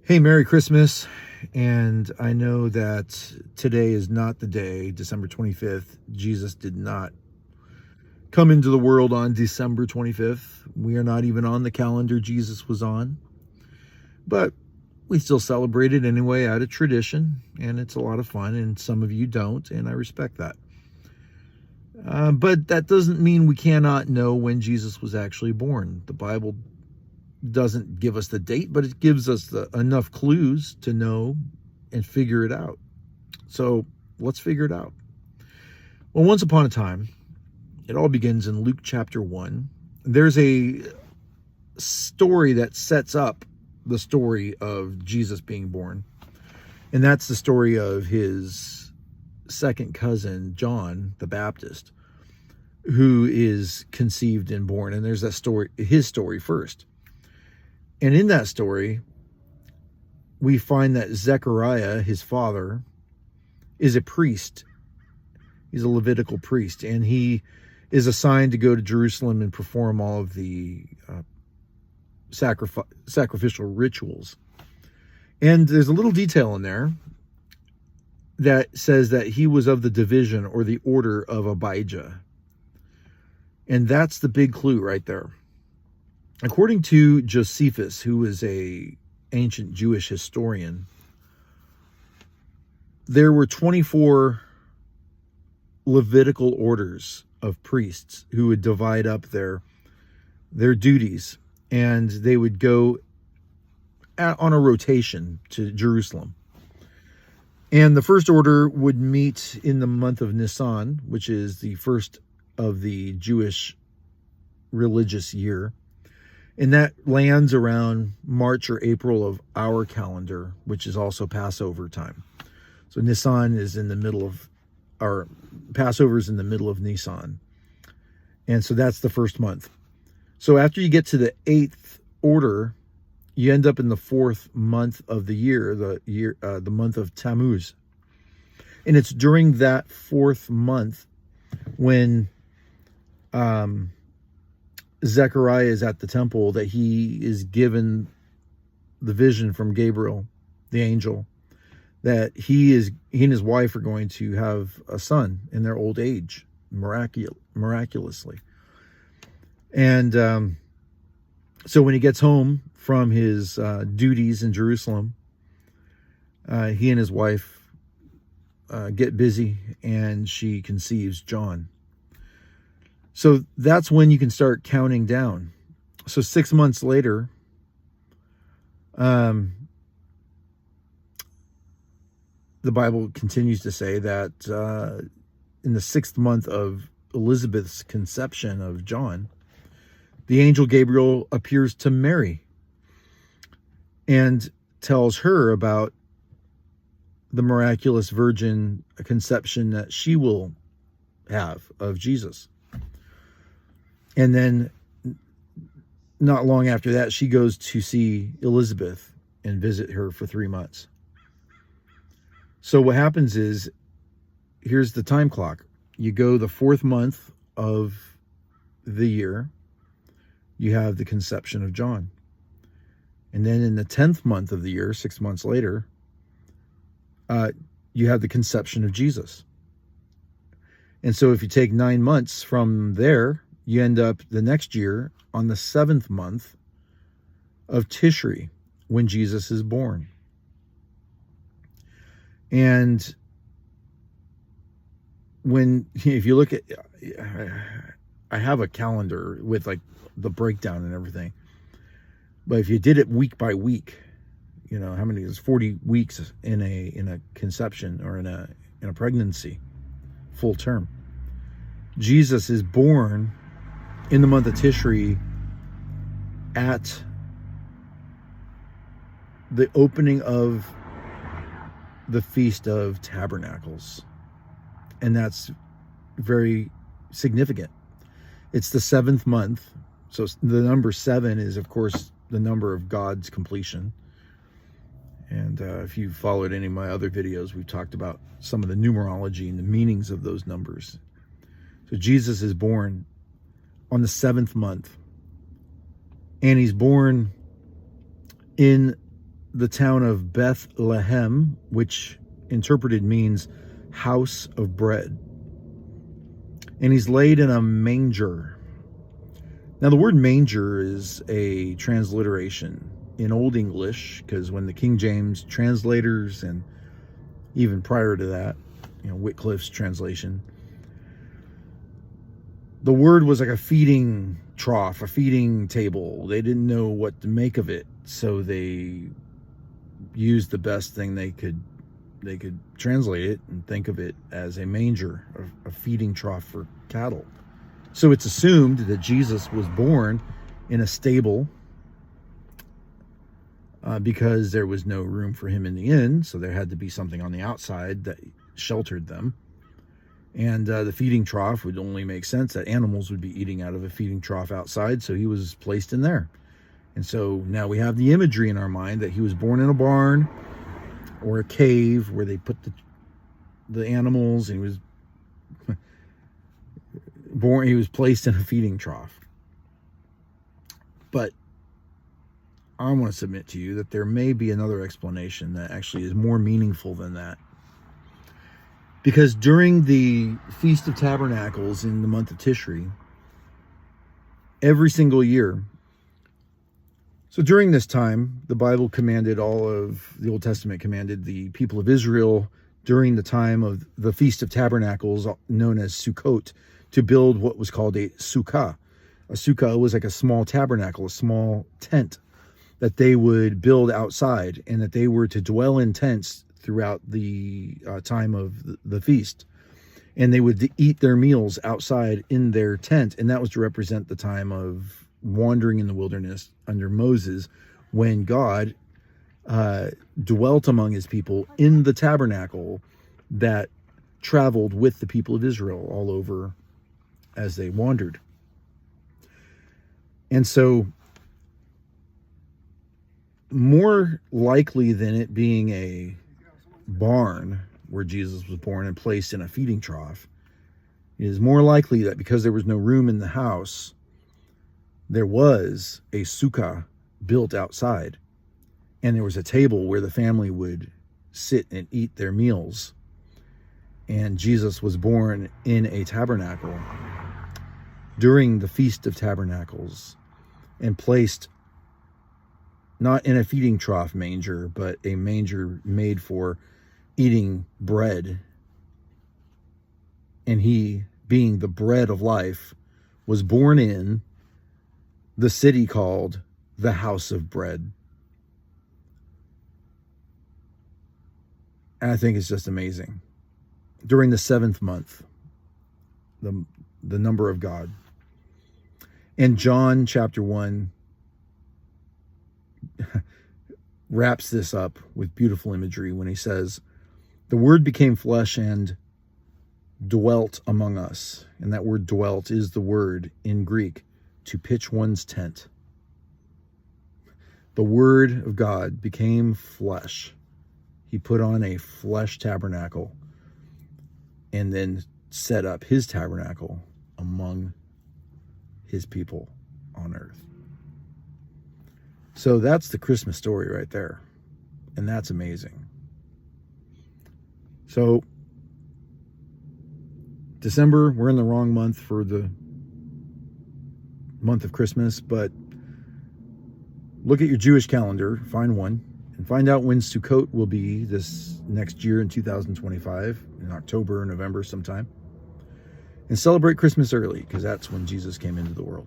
Hey, Merry Christmas. And I know that today is not the day, December 25th. Jesus did not come into the world on December 25th. We are not even on the calendar Jesus was on. But we still celebrate it anyway out of tradition. And it's a lot of fun. And some of you don't. And I respect that. But that doesn't mean we cannot know when Jesus was actually born. The Bible doesn't give us the date, but it gives us enough clues to know and figure it out. So let's figure it out. Well, once upon a time, it all begins in Luke chapter 1. There's a story that sets up the story of Jesus being born. And that's the story of his second cousin, John the Baptist, who is conceived and born. And there's that story, his story first. And in that story, we find that Zechariah, his father, is a priest. He's a Levitical priest, and he is assigned to go to Jerusalem and perform all of the sacrificial rituals. And there's a little detail in there that says that he was of the division or the order of Abijah. And that's the big clue right there. According to Josephus, who is an ancient Jewish historian, there were 24 Levitical orders of priests who would divide up their duties, and they would go on a rotation to Jerusalem. And the first order would meet in the month of Nisan, which is the first of the Jewish religious year. And that lands around March or April of our calendar, which is also Passover time. So Nisan is in the middle of, or Passover is in the middle of Nisan. And so that's the first month. So after you get to the 8th order, you end up in the 4th month of the year, the month of Tammuz. And it's during that 4th month when Zechariah is at the temple that he is given the vision from Gabriel, the angel, that he and his wife are going to have a son in their old age, miraculously. And so when he gets home from his duties in Jerusalem, he and his wife get busy, and she conceives John. So that's when you can start counting down. So 6 months later, the Bible continues to say that in the 6th month of Elizabeth's conception of John, the angel Gabriel appears to Mary and tells her about the miraculous virgin conception that she will have of Jesus. And then not long after that, she goes to see Elizabeth and visit her for 3 months. So what happens is, here's the time clock. You go the 4th month of the year, you have the conception of John. And then in the 10th month of the year, 6 months later, you have the conception of Jesus. And so if you take 9 months from there, you end up the next year on the 7th month of Tishri, when Jesus is born. And if you look at, I have a calendar with like the breakdown and everything. But if you did it week by week, you know, how many, there's 40 weeks in a conception or in a pregnancy, full term. Jesus is born in the month of Tishri at the opening of the Feast of Tabernacles. And that's very significant. It's the 7th month. So the number 7 is, of course, the number of God's completion. And if you followed any of my other videos, we've talked about some of the numerology and the meanings of those numbers. So Jesus is born on the 7th month. And he's born in the town of Bethlehem, which interpreted means house of bread. And he's laid in a manger. Now, the word manger is a transliteration in Old English, because when the King James translators, and even prior to that, Wycliffe's translation, the word was like a feeding trough, a feeding table. They didn't know what to make of it, so they used the best thing they could translate it and think of it as a manger, a feeding trough for cattle. So it's assumed that Jesus was born in a stable because there was no room for him in the inn, so there had to be something on the outside that sheltered them. And the feeding trough would only make sense that animals would be eating out of a feeding trough outside, so he was placed in there. And so now we have the imagery in our mind that he was born in a barn or a cave where they put the animals, and he was born, he was placed in a feeding trough. But I want to submit to you that there may be another explanation that actually is more meaningful than that. Because during the Feast of Tabernacles in the month of Tishri, every single year, so during this time, the Bible commanded the Old Testament commanded the people of Israel during the time of the Feast of Tabernacles, known as Sukkot, to build what was called a sukkah. A sukkah was like a small tabernacle, a small tent that they would build outside, and that they were to dwell in tents throughout the time of the feast. And they would eat their meals outside in their tent, and that was to represent the time of wandering in the wilderness under Moses, when God dwelt among his people in the tabernacle that traveled with the people of Israel all over as they wandered. And so, more likely than it being a barn where Jesus was born and placed in a feeding trough, it is more likely that because there was no room in the house, there was a sukkah built outside, and there was a table where the family would sit and eat their meals. And Jesus was born in a tabernacle during the Feast of Tabernacles, and placed not in a feeding trough manger, but a manger made for eating bread. And he, being the bread of life, was born in the city called the House of Bread. And I think it's just amazing. During the 7th month, the number of God. And John chapter 1 wraps this up with beautiful imagery when he says, "The Word became flesh and dwelt among us." And that word dwelt is the word in Greek to pitch one's tent. The Word of God became flesh. He put on a flesh tabernacle and then set up his tabernacle among his people on earth. So that's the Christmas story right there. And that's amazing. So December, we're in the wrong month for the month of Christmas, but look at your Jewish calendar, find one, and find out when Sukkot will be this next year in 2025, in October or November sometime. And celebrate Christmas early, because that's when Jesus came into the world.